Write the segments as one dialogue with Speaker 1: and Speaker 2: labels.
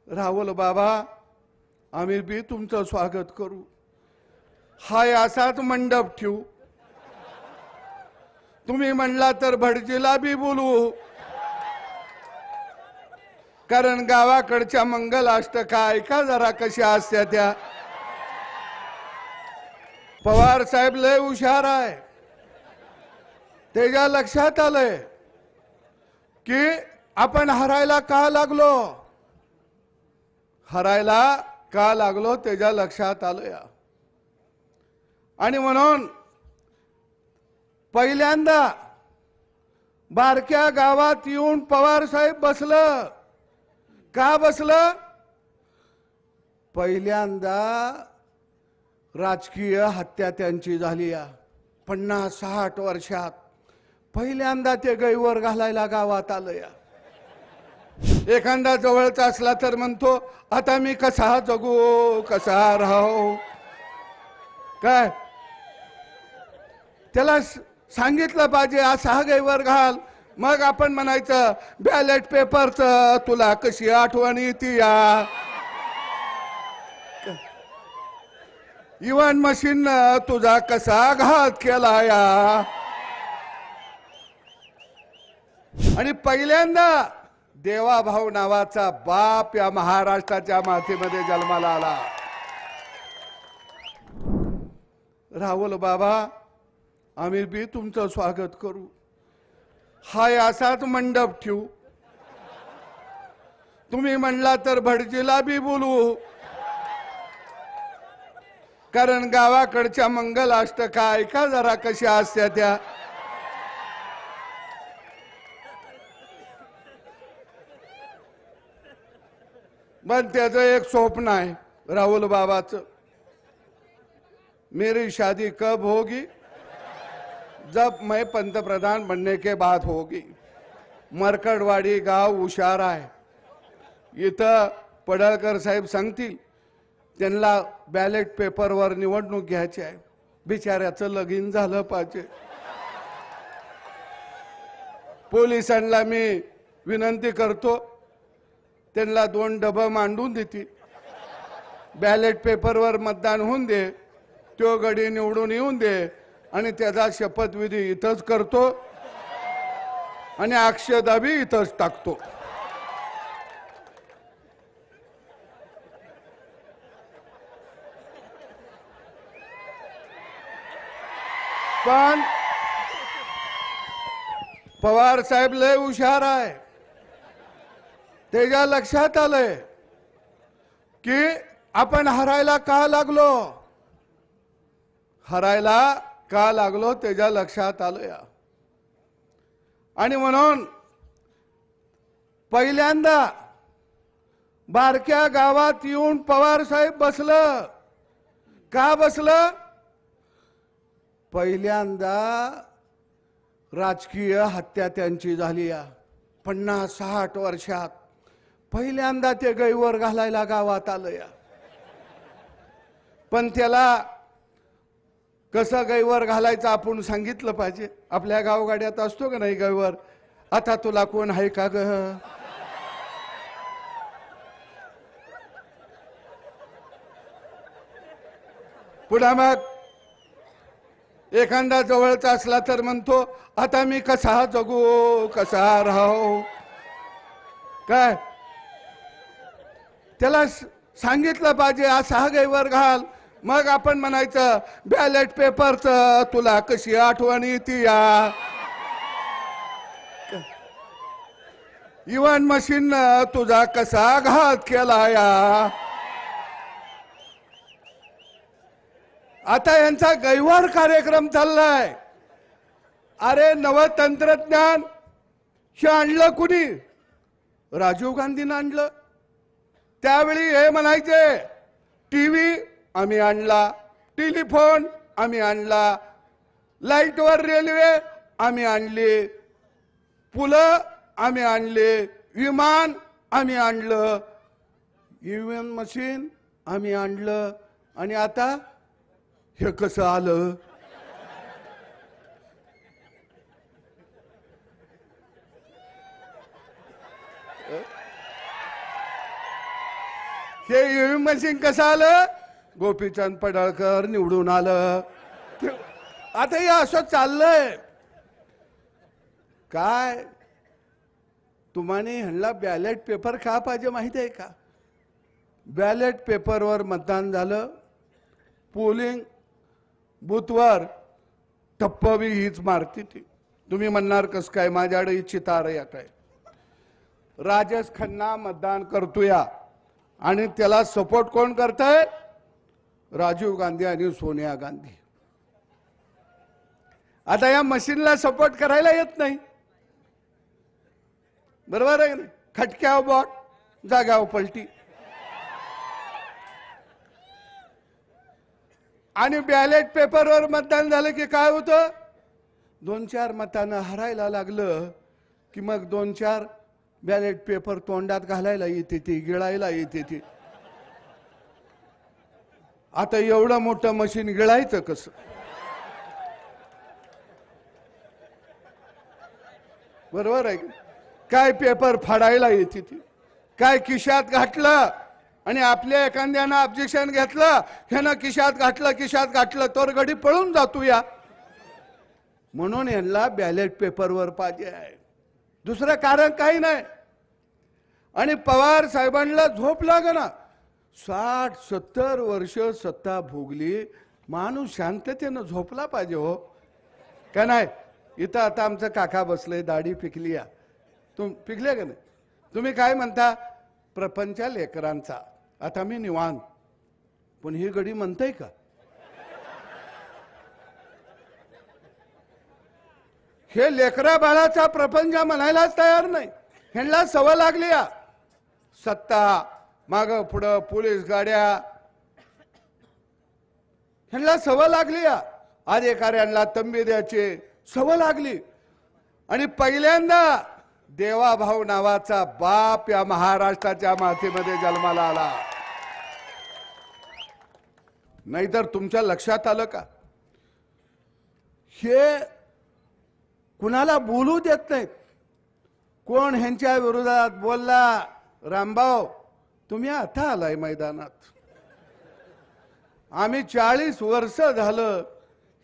Speaker 1: राहुल बाबा आम्ही बी तुमचं स्वागत करू. हाय असाच मंडप ठेवू. तुम्ही म्हणला तर भटजीला बी बोलवू. कारण गावाकडच्या मंगलाष्टका ऐका जरा कशा असत्या त्या. पवार साहेब लय हुशार आहे. त्याच्या लक्षात आलंय की आपण हरायला का लागलो. हरायला का लागलो त्याच्या लक्षात आलं या. आणि म्हणून पहिल्यांदा बारक्या गावात येऊन पवार साहेब बसलं. का बसलं. पहिल्यांदा राजकीय हत्या त्यांची झाली या 50-60 वर्षात. पहिल्यांदा ते गैवर घालायला गावात आलं या. एखादा जवळचा असला तर म्हणतो आता मी कसा जगू कसा राहू. काय त्याला सांगितलं पाहिजे असा गैवर घाल. मग आपण म्हणायचं बॅलेट पेपरचं तुला कशी आठवण येते या. इव्हन मशीन तुझा कसा घात केला या. आणि पहिल्यांदा देवाभाऊ नावाचा बाप या महाराष्ट्राच्या मातीमध्ये जन्माला आला. राहुल बाबा आम्ही बी तुमचं स्वागत करू. हाय असाच मंडप ठेवू. तुम्ही म्हणला तर भटजीला बी बोलवू. कारण गावाकडच्या मंगलाष्टका ऐका जरा कशा असत्या त्या. पण त्याचं एक स्वप्न आहे राहुल बाबाचं. मेरी शादी कब होगी जब मैं पंतप्रधान बनने के बाद होगी. मरकडवाडी गाव हुशार आहे. इथं पडळकर साहेब सांगतील त्यांना बॅलेट पेपरवर निवडणूक घ्यायची आहे. बिचाऱ्याचं लगीन झालं पाहिजे. पोलिसांना मी विनंती करतो त्यांना 2 डबं मांडून देतील. बॅलेट पेपरवर मतदान होऊन दे. तो गडी निवडून येऊन दे आणि त्याचा शपथविधी इथंच करतो आणि अक्षता बी इथंच टाकतो. पण पवार साहेब लय हुशार आहे. त्याच्या लक्षात आलंय की आपण हरायला का लागलो. हरायला का लागलो त्याच्या लक्षात आलं या. आणि म्हणून पहिल्यांदा बारक्या गावात येऊन पवार साहेब बसलं. का बसलं. पहिल्यांदा राजकीय हत्या त्यांची झाली या 50-60 वर्षात. पहिल्यांदा ते गैवर घालायला गावात आलं या. पण त्याला कसं गैवर घालायचं आपण सांगितलं पाहिजे. आपल्या गावगाड्यात असतो का नाही गैवर. आता तुला कोण आहे का ग. पुन्हा मग एखादा जवळचा असला तर म्हणतो आता मी कसा जगू कसा राहू. काय त्याला सांगितलं पाहिजे असा गैवर घाल. मग आपण म्हणायचं बॅलेट पेपरचं तुला कशी आठवण येते या. इव्हन मशीन तुझा कसा घात केला या. आता यांचा गैवार कार्यक्रम चाललाय. अरे नवतंत्रज्ञान हे आणलं कुणी. राजीव गांधीनं आणलं. त्यावेळी हे म्हणायचे टीव्ही आम्ही आणला, टेलिफोन आम्ही आणला, लाईटवर रेल्वे आम्ही आणली, पुलं आम्ही आणले, विमान आम्ही आणलं, ईव्हीएम मशीन आम्ही आणलं. आणि आता हे कसं आलं. हे ईव्हीएम मशीन कसं आलं? गोपीचंद पडळकर निवडून आलं. आता हे असं चाललंय काय? तुम्हाला ह्यांना बॅलेट पेपर का पाहिजे माहिती आहे का? बॅलेट पेपरवर मतदान झालं, पोलिंग बूथवर टप्पी हीच मारती ती. तुम्ही म्हणणार कस काय? माझ्याकडे ही चितार येत आहे. राजेश खन्ना मतदान करतोया आणि त्याला सपोर्ट कोण करतंय? राजीव गांधी आणि सोनिया गांधी. आता या मशीनला सपोर्ट करायला येत नाही, बरोबर आहे? खटक्यावर बॉट, जाग्यावर पलटी. आणि बॅलेट पेपरवर मतदान झालं की काय होतं? 2-4 मतांना हरायला लागलं की मग 2-4 बॅलेट पेपर तोंडात घालायला येते, ती गिळायला येते ती. आता एवढं मोठं मशीन गिळायचं कसं? बरोबर आहे? काय पेपर फाडायला येते ती, काय खिशात घातलं आणि आपल्या एखाद्यानं ऑब्जेक्शन घेतलं, ह्यानं खिशात घातलं तर गडी पळून जातो या. म्हणून यांना बॅलेट पेपरवर पाहिजे आहे, दुसरं कारण काही नाही. आणि पवार साहेबांना झोप लागना. 60-70 वर्ष सत्ता भोगली, माणूस शांततेनं झोपला पाहिजे हो का नाही? इथं आता आमचं काका बसले, दाढी पिकली या. पिकले का नाही? तुम्ही काय म्हणता? प्रपंच लेकरांचा. आता मी निवांत, पण ही गडी म्हणताय का? हे लेकरा बाळाचा प्रपंच म्हणायलाच तयार नाही. ह्यांना सवय लागली या सत्ता, माग पुढं पोलीस गाड्या, ह्यांना सवय लागली या अधिकाऱ्यांना तंबी द्यायची सवय लागली. आणि पहिल्यांदा देवाभाऊ नावाचा बाप या महाराष्ट्राच्या मातीमध्ये जन्माला आला. नाहीतर तुमच्या लक्षात आलं का? हे कुणाला बोलू देत नाहीत. कोण ह्यांच्या विरोधात बोलला? रामभाऊ तुम्ही आता आलाय मैदानात. आम्ही 40 वर्ष झालं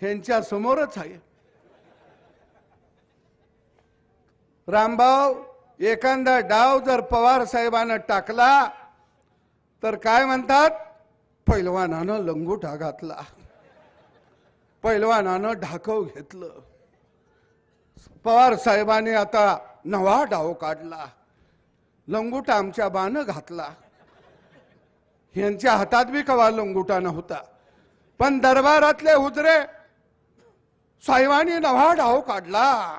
Speaker 1: ह्यांच्या समोरच आहे. रामभाऊ एखादा डाव जर पवार साहेबांना टाकला तर काय म्हणतात? पैलवानानं लंगोटा घातला, पैलवानानं ढाकव घेतलं. पवार साहेबांनी आता नवा डाव काढला, लंगोटा आमच्या बानं घातला. ह्यांच्या हातात बी कवा लंगोटा नव्हता, पण दरबारातले हुजरे साहेबांनी नवा डाव काढला.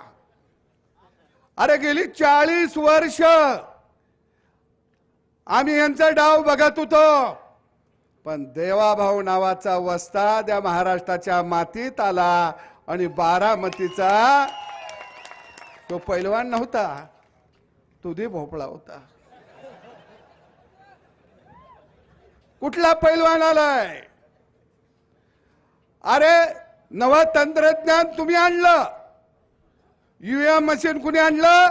Speaker 1: अरे गेली 40 वर्ष आम्ही यांचा डाव बघत होतो, पण देवाभाऊ नावाचा वस्ताद या महाराष्ट्राच्या मातीत आला आणि बारामतीचा तो पैलवान नव्हता, तुझी भोपळा होता. कुठला पैलवान आलाय? अरे नव तंत्रज्ञान तुम्ही आणलं. ईव्हीएम मशीन कुणी आणलं?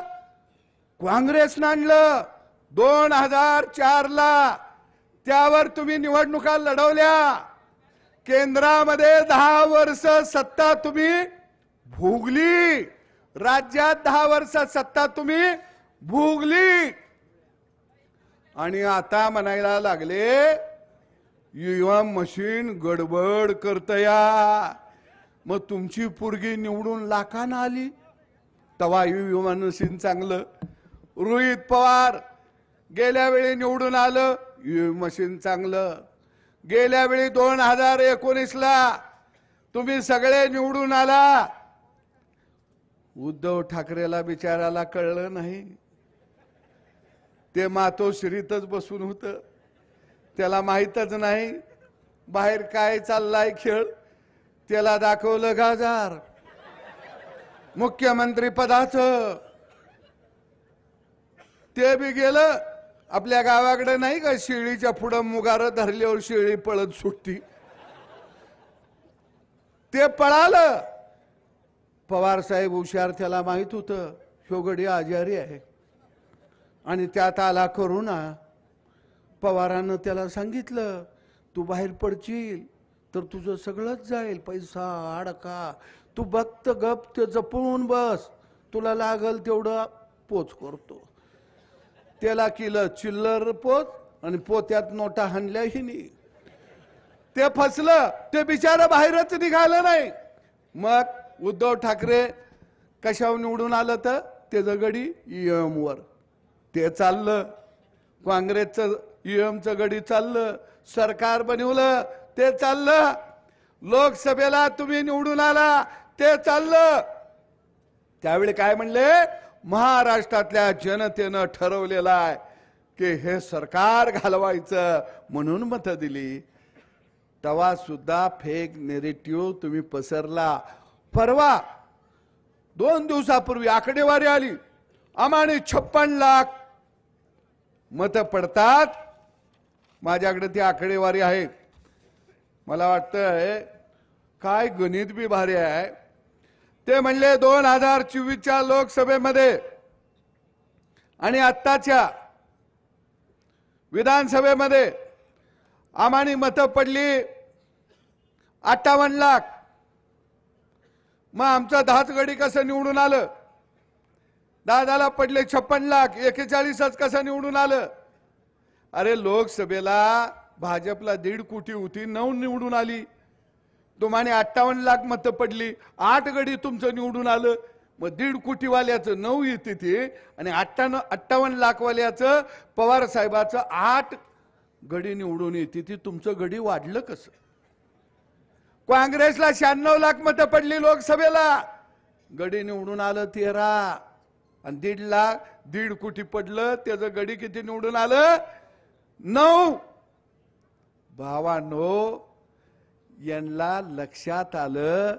Speaker 1: काँग्रेसनं आणलं 2004 ला. त्यावर तुम्ही निवडणुका लढवल्या. केंद्रामध्ये 10 वर्ष सत्ता तुम्ही भोगली, राज्यात 10 वर्ष सत्ता तुम्ही भोगली. आणि आता म्हणायला लागले ईव्हीएम मशीन गडबड करतया. मग तुमची पोरगी निवडून लाखानं आली तवा ईव्हीएम मशीन चांगलं. रोहित पवार गेल्या वेळी निवडून आलं, ईव्हीएम मशीन चांगलं. गेल्या वेळी 2019 ला तुम्ही सगळे निवडून आला. उद्धव ठाकरेला बिचाराला कळलं नाही, ते मातोश्रीतच बसून होतं, त्याला माहीतच नाही बाहेर काय चाललाय खेळ. त्याला दाखवलं गाजार मुख्यमंत्री पदाचं, ते बी गेलं. आपल्या गावाकडे नाही का शेळीच्या पुढं मुगार धरल्यावर शेळी पळत सुटती, ते पळालं. पवार साहेब हुशार, त्याला माहित होतं शोगडी आजारी आहे आणि त्यात आला करुणा. पवारानं त्याला सांगितलं, तू बाहेर पडशील तर तुझं सगळंच जाईल, पैसा अडका, तू बघत गप ते जपून बस, तुला लागल तेवढं पोच करतो. त्याला केलं चिल्लर पोच आणि पोत्यात नोटा हाणल्याही नाही. ते फसलं, ते बिचारा बाहेरच निघालं नाही. मग उद्धव ठाकरे कशावर निवडून आलं तर त्याचं गडी ईएम वर ते चाललं, काँग्रेसचं ईएमचं गडी चाललं, सरकार बनवलं ते चाललं, लोकसभेला तुम्ही निवडून आला ते चाललं. त्यावेळी काय म्हणले, महाराष्ट्रातल्या जनतेनं ठरवलेलं आहे की हे सरकार घालवायचं म्हणून मतं दिली. तेव्हा सुद्धा फेक नेरेटिव्ह तुम्ही पसरला. परवा 2 दिवसापूर्वी आकडेवारी आली, आम्हाने 56 लाख मतं पडतात. माझ्याकडे ती आकडेवारी आहे. मला वाटतंय काय गणित बी भारी आहे. ते म्हणले 2024च्या लोकसभेमध्ये आणि आत्ताच्या विधानसभेमध्ये आम्हाने मतं पडली 58 लाख. मग आमचं 10च गडी कसं निवडून आलं? दादाला पडले 56 लाख, 41च कसं निवडून आलं? अरे लोकसभेला भाजपला 1.5 कोटी होती, 9 निवडून आली. तुम्हाला 58 लाख मतं पडली, 8 गडी तुमचं निवडून आलं. मग 1.5 कोटी वाल्याचं 9 येते ते, आणि 58 लाख वाल्याचं पवार साहेबाचं 8 गडी निवडून येते ती. तुमचं गडी वाढलं कसं? काँग्रेसला 96 लाख मतं पडली लोकसभेला, गडी निवडून आलं 13, आणि 1.5 कोटी पडलं, त्याचं गडी किती निवडून आलं? 9. भावांनो, यांना लक्षात आलं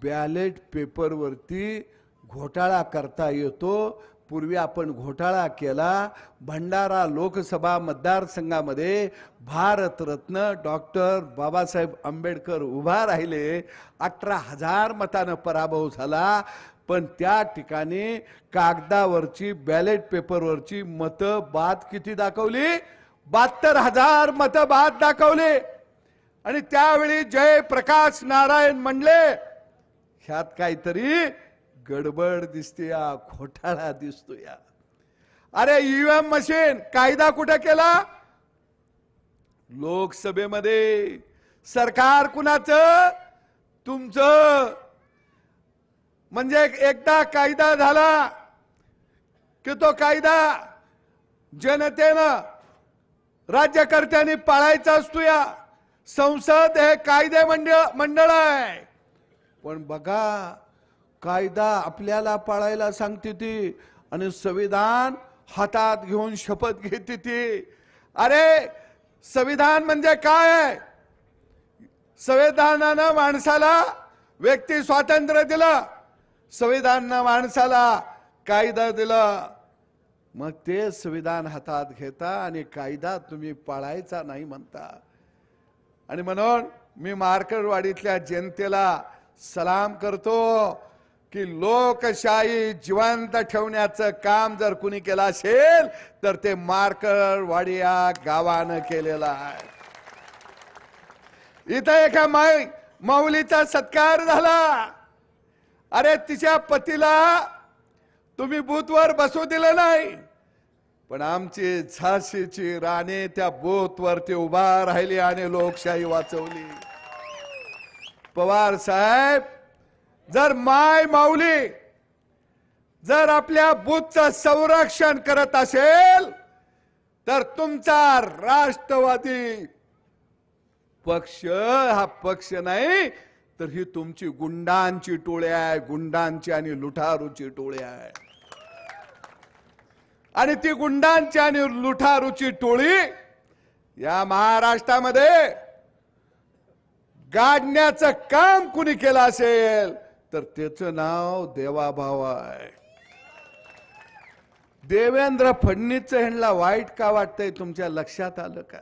Speaker 1: बॅलेट पेपरवरती घोटाळा करता येतो. पूर्वी आपण घोटाळा केला. भंडारा लोकसभा मतदारसंघामध्ये भारतरत्न डॉक्टर बाबासाहेब आंबेडकर उभा राहिले, 18,000 मतानं पराभव झाला. पण त्या ठिकाणी कागदावरची बॅलेट पेपरवरची मतं बाद किती दाखवली? 72,000 मतं बाद दाखवली. आणि त्यावेळी जयप्रकाश नारायण म्हणले, ह्यात काहीतरी गडबड दिसते, या घोटाळा दिसतो या. अरे ईव्हीएम मशीन कायदा कुठे केला? लोकसभेमध्ये. सरकार कुणाचं? तुमचं. म्हणजे एकदा कायदा झाला की तो कायदा जनतेनं राज्यकर्त्यांनी पाळायचा असतो. या संसद हे कायदे मंडळ आहे. पण बघा, कायदा आपल्याला पाळायला सांगते ती आणि संविधान हातात घेऊन शपथ घेते ती. अरे संविधान म्हणजे काय आहे? संविधानानं माणसाला व्यक्ती स्वातंत्र्य दिलं, संविधानानं माणसाला कायदा दिला. मग ते संविधान हातात घेता आणि कायदा तुम्ही पाळायचा नाही म्हणता. आणि म्हणून मी मार्करवाडीतल्या जनतेला सलाम करतो की लोकशाही जिवंत ठेवण्याचं काम जर कुणी केलं असेल तर ते मार्करवाडी या गावानं केलेलं आहे. इथं एका माऊलीचा सत्कार झाला. अरे तिच्या पतीला तुम्ही बूथवर बसू दिलं नाही, पण आमची झाशीची राणी त्या बूथवर ते उभा राहिली आणि लोकशाही वाचवली. पवार साहेब, जर माय माऊली जर आपल्या बूथचं संरक्षण करत असेल तर तुमचा राष्ट्रवादी पक्ष हा पक्ष नाही, तर ही तुमची गुंडांची टोळी आहे, गुंडांची आणि लुटारूची टोळी आहे. आणि ती गुंडांची आणि लुटारूची टोळी या महाराष्ट्रामध्ये गाडण्याचं काम कुणी केलं असेल तर त्याचं नाव देवाभाऊ आहे. देवेंद्र फडणवीस ह्यांना वाईट का वाटतंय तुमच्या लक्षात आलं का?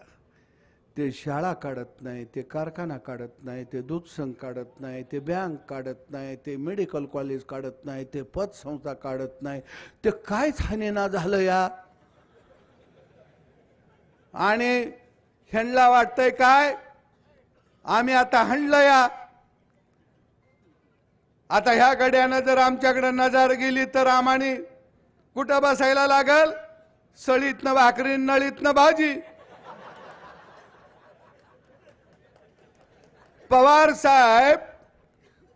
Speaker 1: ते शाळा काढत नाही, ते कारखाना काढत नाही, ते दूध संघ काढत नाही, ते बँक काढत नाही, ते मेडिकल कॉलेज काढत नाही, ते पतसंस्था काढत नाही. ते कायच हानीना झालं या? आणि ह्यांना वाटतंय काय आम्ही आता हाणलं या, आता ह्या गड्यानं जर आमच्याकडे नजर गेली तर आम्हाने कुठं बसायला लागल, सळीतनं भाकरी नळीतनं भाजी. पवार साहेब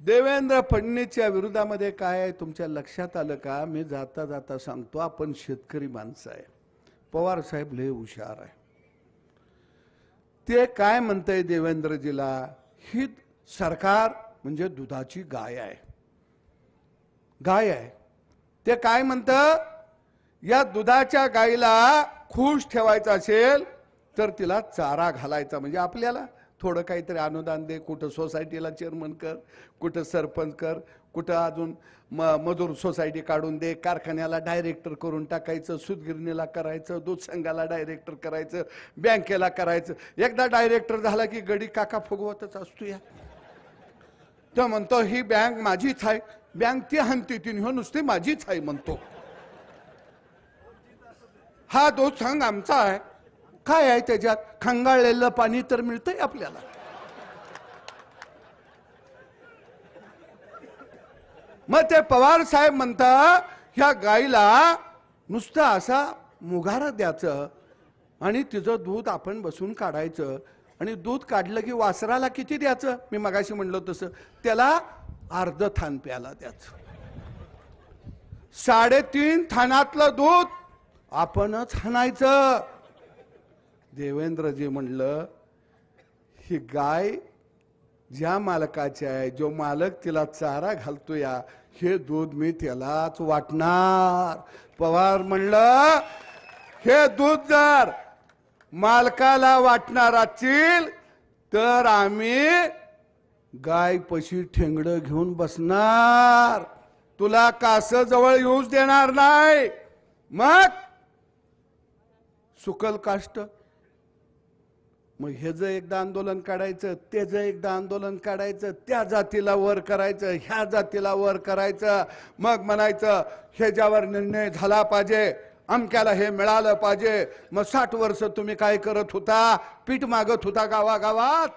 Speaker 1: देवेंद्र फडणवीसच्या विरोधामध्ये काय आहे तुमच्या लक्षात आलं का? मी जाता जाता सांगतो, आपण शेतकरी माणसं आहे. पवार साहेब लय हुशार आहे. ते काय म्हणतंय देवेंद्रजीला, ही सरकार म्हणजे दुधाची गाय आहे, गाय आहे. ते काय म्हणतं, या दुधाच्या गायीला खुश ठेवायचं असेल तर तिला चारा घालायचा, म्हणजे आपल्याला थोडं काहीतरी अनुदान दे, कुठं सोसायटीला चेअरमन कर, कुठं सरपंच कर, कुठं अजून मजूर सोसायटी काढून दे, कारखान्याला डायरेक्टर करून टाकायचं, सूतगिरणीला करायचं, दूध संघाला डायरेक्टर करायचं, बँकेला करायचं. एकदा डायरेक्टर झाला की गडी काका फुगवतच असतो या. तो म्हणतो ही बँक माझीच आहे, बँक ती हंती ती नुसती माझीच आहे म्हणतो. हा दूध संघ आमचा आहे. काय आहे त्याच्यात? खंगाळलेलं पाणी तर मिळतंय आपल्याला. मग ते पवार साहेब म्हणतात ह्या गाईला नुसतं असा मुगारा द्यायचं आणि तिचं दूध आपण बसून काढायचं, आणि दूध काढलं की वासराला किती द्यायचं? मी मगाशी म्हणलो तसं त्याला अर्ध थान प्याला द्यायचं. 3.5 थानातलं दूध आपणच हाणायचं. देवेंद्रजी म्हणलं ही गाय ज्या मालकाची आहे, जो मालक तिला चारा घालतो या, हे दूध मी त्यालाच वाटणार. पवार म्हणलं हे दूध जर मालकाला वाटणार असतील तर आम्ही गाय पशी ठेंगडं घेऊन बसणार, तुला कास जवळ येऊच देणार नाही. मग सुकल काष्ट, मग ह्याचं एकदा आंदोलन काढायचं, त्याचं एकदा आंदोलन काढायचं, त्या जातीला वर करायचं, ह्या जातीला वर करायचं. मग म्हणायचं ह्याच्यावर निर्णय झाला पाहिजे, अमक्याला हे मिळालं पाहिजे. मग 60 वर्ष तुम्ही काय करत होता? पीठ मागत होता गावागावात.